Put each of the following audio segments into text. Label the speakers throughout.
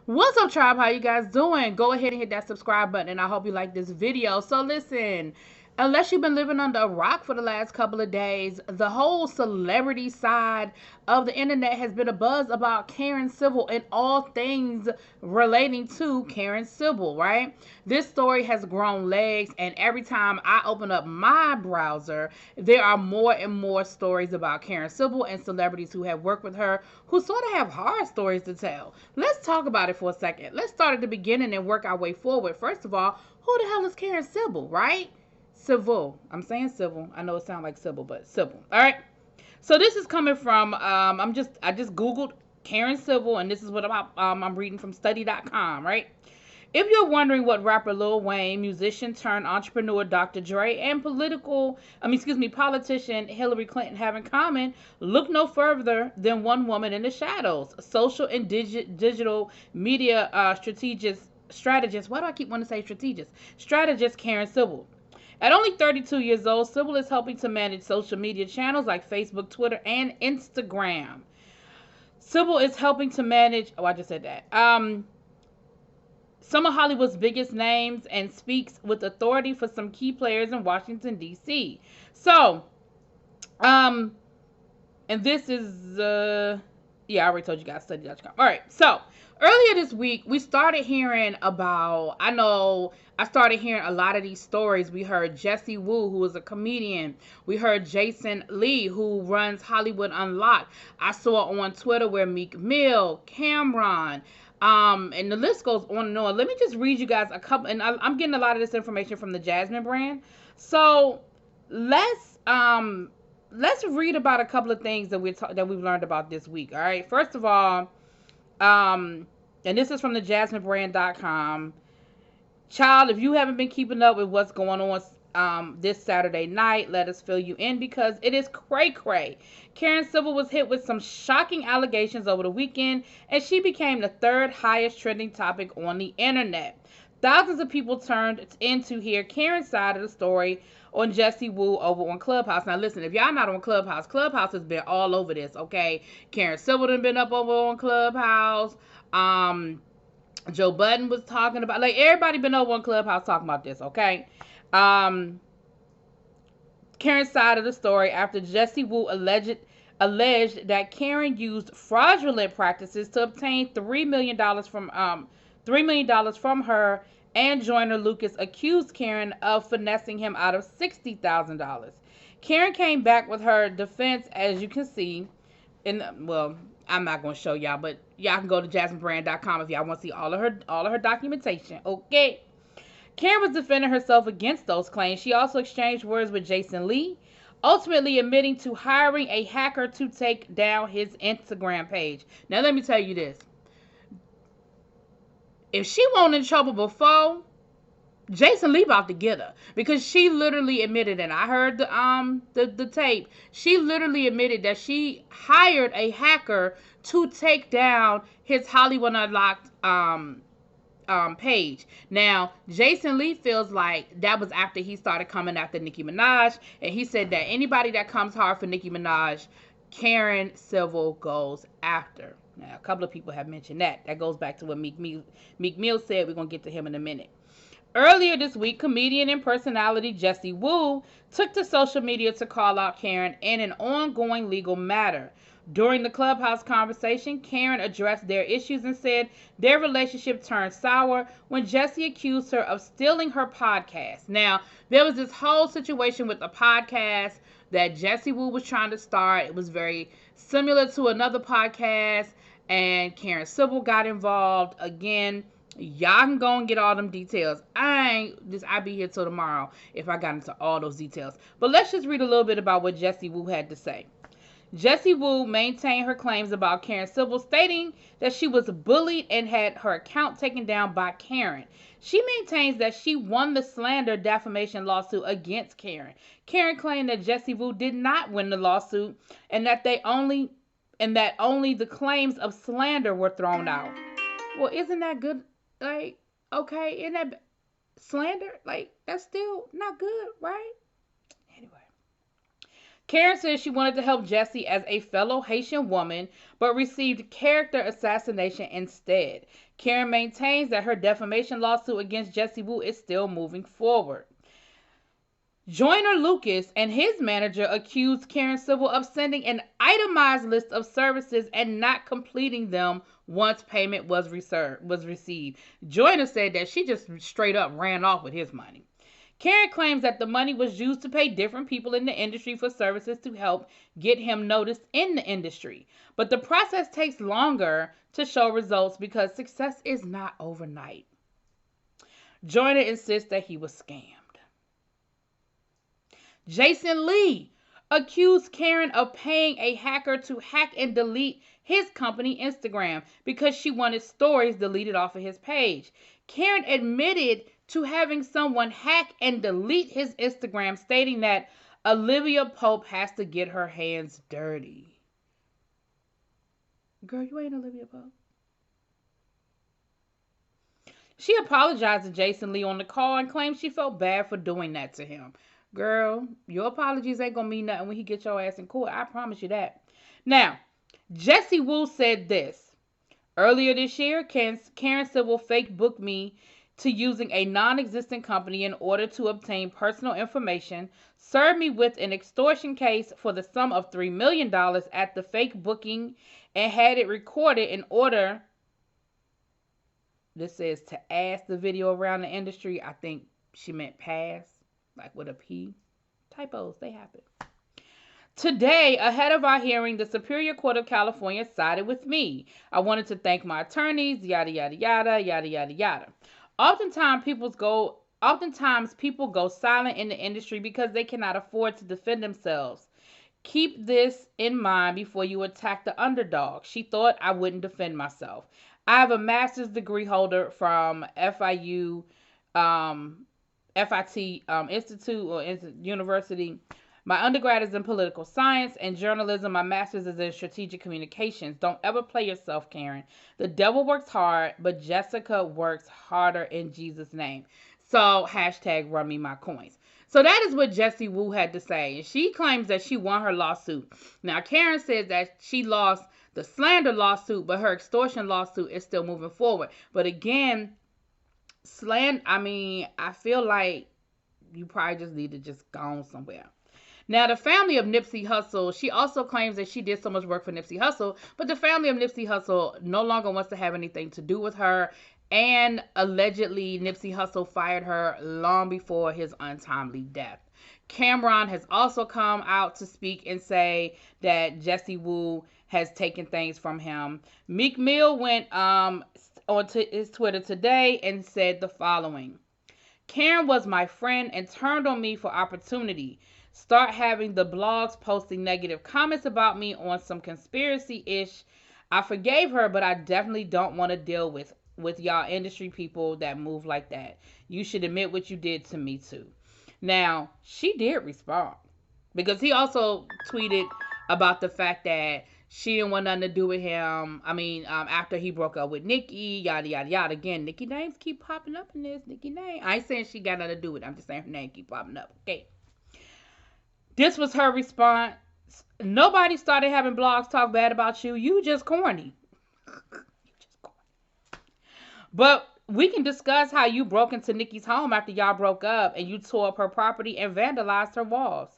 Speaker 1: What's up, tribe? How you guys doing? Go ahead and hit that subscribe button, and I hope you like this video. So listen, unless you've been living under a rock for the last couple of days, the whole celebrity side of the internet has been a buzz about Karen Civil and all things relating to Karen Civil, right? This story has grown legs, and every time I open up my browser, there are more and more stories about Karen Civil and celebrities who have worked with her who sort of have horror stories to tell. Let's talk about it for a second. Let's start at the beginning and work our way forward. First of all, who the hell is Karen Civil, right? Civil. I'm saying civil. I know it sounds like civil, but civil. All right. So this is coming from I just googled Karen Civil, and this is what I'm reading from study.com, right? If you're wondering what rapper Lil Wayne, musician turned entrepreneur Dr. Dre, and politician Hillary Clinton have in common, look no further than one woman in the shadows, social and digital media strategist. Why do I keep wanting to say strategist? Strategist Karen Civil. At only 32 years old, Civil is helping to manage social media channels like Facebook, Twitter, and Instagram. Civil is helping to manage. Oh, I just said that. Some of Hollywood's biggest names and speaks with authority for some key players in Washington, D.C. So, and this is, I already told you guys, study.com. All right, so earlier this week, we started hearing about, I started hearing a lot of these stories. We heard Jessie Woo, who is a comedian. We heard Jason Lee, who runs Hollywood Unlocked. I saw on Twitter where Meek Mill, Cameron, and the list goes on and on. Let me just read you guys a couple, and I'm getting a lot of this information from the Jasmine brand. So let's read about a couple of things that we've learned about this week. All right. First of all, and this is from the JasmineBrand.com. Child, if you haven't been keeping up with what's going on this Saturday night, let us fill you in because it is cray-cray. Karen Civil was hit with some shocking allegations over the weekend, and she became the third highest trending topic on the internet. Thousands of people turned in to hear Karen's side of the story on Jessie Woo over on Clubhouse. Now listen, if y'all not on Clubhouse, Clubhouse has been all over this, okay? Karen Civil done been up over on Clubhouse. Joe Budden was talking about, like, everybody been over on Clubhouse talking about this, okay? Karen's side of the story after Jessie Woo alleged that Karen used fraudulent practices to obtain $3 million from her, and Joyner Lucas accused Karen of finessing him out of $60,000. Karen came back with her defense, as you can see, I'm not going to show y'all, but y'all can go to JasmineBrand.com if y'all want to see all of her documentation. Okay. Karen was defending herself against those claims. She also exchanged words with Jason Lee, ultimately admitting to hiring a hacker to take down his Instagram page. Now, let me tell you this. If she wasn't in trouble before, Jason Lee about to get her, because she literally admitted, and I heard the tape. She literally admitted that she hired a hacker to take down his Hollywood Unlocked page. Now, Jason Lee feels like that was after he started coming after Nicki Minaj, and he said that anybody that comes hard for Nicki Minaj, Karen Civil goes after. Now, a couple of people have mentioned that. That goes back to what Meek Mill said. We're going to get to him in a minute. Earlier this week, comedian and personality Jessie Woo took to social media to call out Karen in an ongoing legal matter. During the Clubhouse conversation, Karen addressed their issues and said their relationship turned sour when Jessie accused her of stealing her podcast. Now, there was this whole situation with a podcast that Jessie Woo was trying to start. It was very similar to another podcast, and Karen Civil got involved. Again, y'all can go and get all them details. I'll be here till tomorrow if I got into all those details. But let's just read a little bit about what Jessie Woo had to say. Jessie Woo maintained her claims about Karen Civil, stating that she was bullied and had her account taken down by Karen. She maintains that she won the slander defamation lawsuit against Karen. Karen claimed that Jessie Woo did not win the lawsuit, and that only the claims of slander were thrown out. Well, isn't that good? Like, okay, isn't that slander? Like, that's still not good, right? Anyway. Karen says she wanted to help Jessie as a fellow Haitian woman, but received character assassination instead. Karen maintains that her defamation lawsuit against Jessie Woo is still moving forward. Joyner Lucas and his manager accused Karen Civil of sending an itemized list of services and not completing them once payment was received. Joyner said that she just straight up ran off with his money. Karen claims that the money was used to pay different people in the industry for services to help get him noticed in the industry. But the process takes longer to show results because success is not overnight. Joyner insists that he was scammed. Jason Lee accused Karen of paying a hacker to hack and delete his company Instagram because she wanted stories deleted off of his page. Karen admitted to having someone hack and delete his Instagram, stating that Olivia Pope has to get her hands dirty. Girl, you ain't Olivia Pope. She apologized to Jason Lee on the call and claimed she felt bad for doing that to him. Girl, your apologies ain't gonna mean nothing when he gets your ass in court. I promise you that. Now, Jessie Woo said this. Earlier this year, Karen Civil fake booked me to using a non-existent company in order to obtain personal information, served me with an extortion case for the sum of $3 million at the fake booking, and had it recorded in order, this says, to ask the video around the industry. I think she meant pass, like with a P. Typos, they happen. Today, ahead of our hearing, the Superior Court of California sided with me. I wanted to thank my attorneys, yada, yada, yada, yada, yada, yada. Oftentimes people go silent in the industry because they cannot afford to defend themselves. Keep this in mind before you attack the underdog. She thought I wouldn't defend myself. I have a master's degree holder from FIT Institute or University. My undergrad is in political science and journalism. My master's is in strategic communications. Don't ever play yourself, Karen. The devil works hard, but Jessica works harder in Jesus' name. So, hashtag run me my coins. So that is what Jessie Woo had to say. And she claims that she won her lawsuit. Now, Karen says that she lost the slander lawsuit, but her extortion lawsuit is still moving forward. But again, I feel like you probably just need to just go on somewhere. Now, the family of Nipsey Hussle, she also claims that she did so much work for Nipsey Hussle, but the family of Nipsey Hussle no longer wants to have anything to do with her, and allegedly Nipsey Hussle fired her long before his untimely death. Cameron has also come out to speak and say that Jessie Woo has taken things from him. Meek Mill went on to his Twitter today and said the following. Karen was my friend and turned on me for opportunity. Start having the blogs posting negative comments about me on some conspiracy-ish. I forgave her, but I definitely don't want to deal with y'all industry people that move like that. You should admit what you did to me too. Now, she did respond because he also tweeted about the fact that she didn't want nothing to do with him. After he broke up with Nicki, yada, yada, yada. Again, Nicki names keep popping up in this. Nicki name. I ain't saying she got nothing to do with it. I'm just saying her name keep popping up. Okay. This was her response. Nobody started having blogs talk bad about you. You just corny. But we can discuss how you broke into Nicki's home after y'all broke up and you tore up her property and vandalized her walls.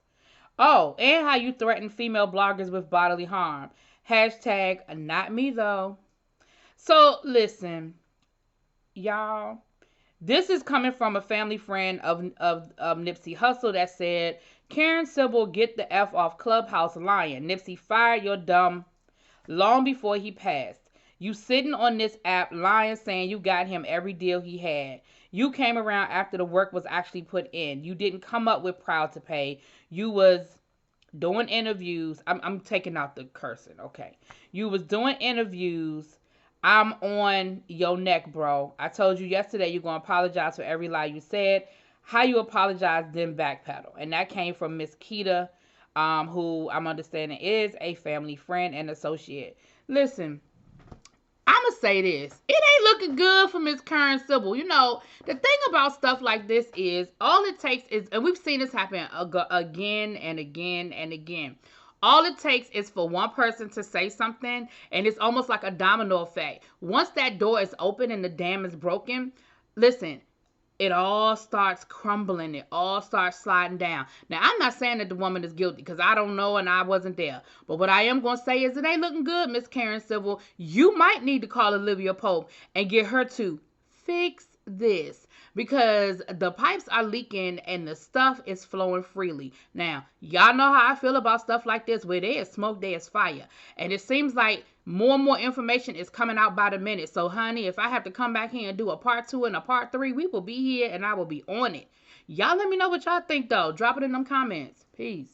Speaker 1: Oh, and how you threatened female bloggers with bodily harm. Hashtag not me though. So listen, y'all. This is coming from a family friend of Nipsey Hussle that said, Karen Civil, get the F off Clubhouse lying. Nipsey fired your dumb long before he passed. You sitting on this app lying, saying you got him every deal he had. You came around after the work was actually put in. You didn't come up with proud to pay. You was doing interviews. I'm taking out the cursing, okay. You was doing interviews. I'm on your neck, bro. I told you yesterday you're going to apologize for every lie you said. How you apologize, then backpedal. And that came from Miss Keita, who I'm understanding is a family friend and associate. Listen, I'm going to say this. It ain't looking good for Miss Karen Civil. You know, the thing about stuff like this is all it takes is, and we've seen this happen again and again and again. All it takes is for one person to say something, and it's almost like a domino effect. Once that door is open and the dam is broken, listen, it all starts crumbling. It all starts sliding down. Now, I'm not saying that the woman is guilty because I don't know and I wasn't there. But what I am going to say is it ain't looking good, Miss Karen Civil. You might need to call Olivia Pope and get her to fix this because the pipes are leaking and the stuff is flowing freely. Now, y'all know how I feel about stuff like this. Where there is smoke, there is fire. And it seems like more and more information is coming out by the minute. So, honey, if I have to come back here and do a part 2 and a part 3, we will be here and I will be on it. Y'all let me know what y'all think, though. Drop it in them comments. Peace.